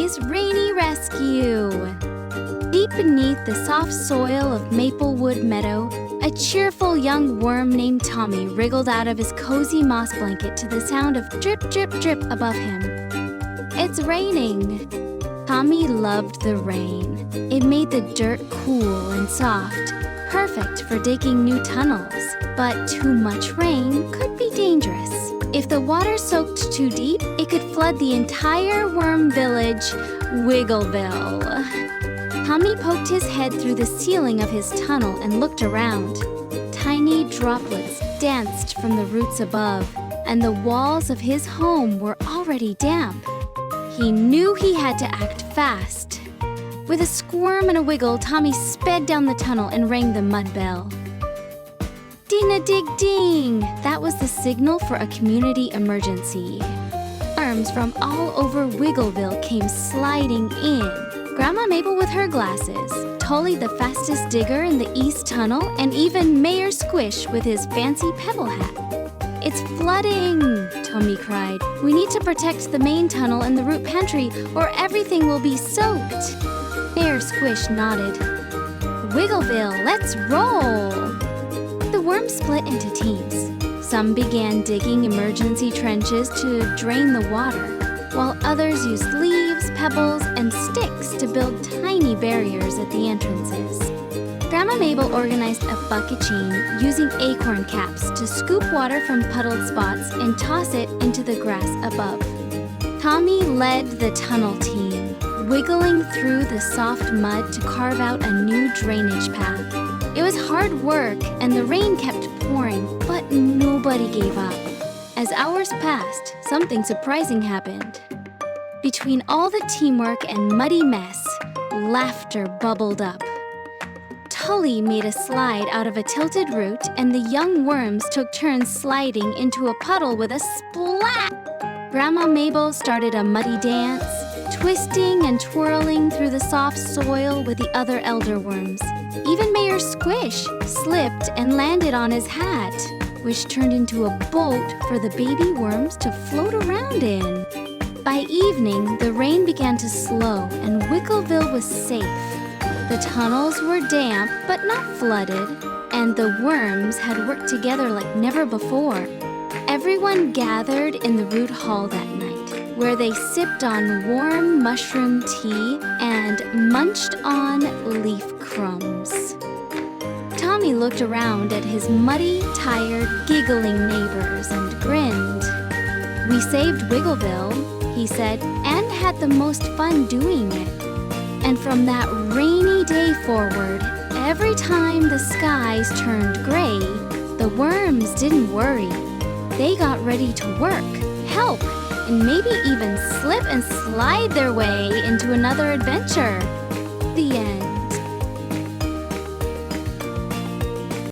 Tommy's Rainy Rescue. Deep beneath the soft soil of Maplewood Meadow, a cheerful young worm named Tommy wriggled out of his cozy moss blanket to the sound of drip, drip, drip above him. It's raining. Tommy loved the rain. It made the dirt cool and soft, perfect for digging new tunnels. But too much rain could be dangerous. If the water soaked too deep, it could flood the entire worm village, Wiggleville. Tommy poked his head through the ceiling of his tunnel and looked around. Tiny droplets danced from the roots above, and the walls of his home were already damp. He knew he had to act fast. With a squirm and a wiggle, Tommy sped down the tunnel and rang the mud bell. Ding-a-dig-ding! That was the signal for a community emergency. Worms from all over Wiggleville came sliding in. Grandma Mabel with her glasses, Tully the fastest digger in the east tunnel, and even Mayor Squish with his fancy pebble hat. "It's flooding!" Tommy cried. "We need to protect the main tunnel and the root pantry, or everything will be soaked." Mayor Squish nodded. "Wiggleville, let's roll!" The worms split into teams. Some began digging emergency trenches to drain the water, while others used leaves, pebbles, and sticks to build tiny barriers at the entrances. Grandma Mabel organized a bucket chain using acorn caps to scoop water from puddled spots and toss it into the grass above. Tommy led the tunnel team, wiggling through the soft mud to carve out a new drainage path. It was hard work, and the rain kept pouring, but nobody gave up. As hours passed, something surprising happened. Between all the teamwork and muddy mess, laughter bubbled up. Tully made a slide out of a tilted root, and the young worms took turns sliding into a puddle with a splat. Grandma Mabel started a muddy dance, twisting and twirling through the soft soil with the other elder worms. Even Mayor Squish slipped and landed on his hat, which turned into a boat for the baby worms to float around in. By evening, the rain began to slow and Wiggleville was safe. The tunnels were damp but not flooded, and the worms had worked together like never before. Everyone gathered in the root hall that night, where they sipped on warm mushroom tea and munched on leaf crumbs. Tommy looked around at his muddy, tired, giggling neighbors and grinned. "We saved Wiggleville," he said, "and had the most fun doing it." And from that rainy day forward, every time the skies turned gray, the worms didn't worry. They got ready to work, help, and maybe even slip and slide their way into another adventure. The end.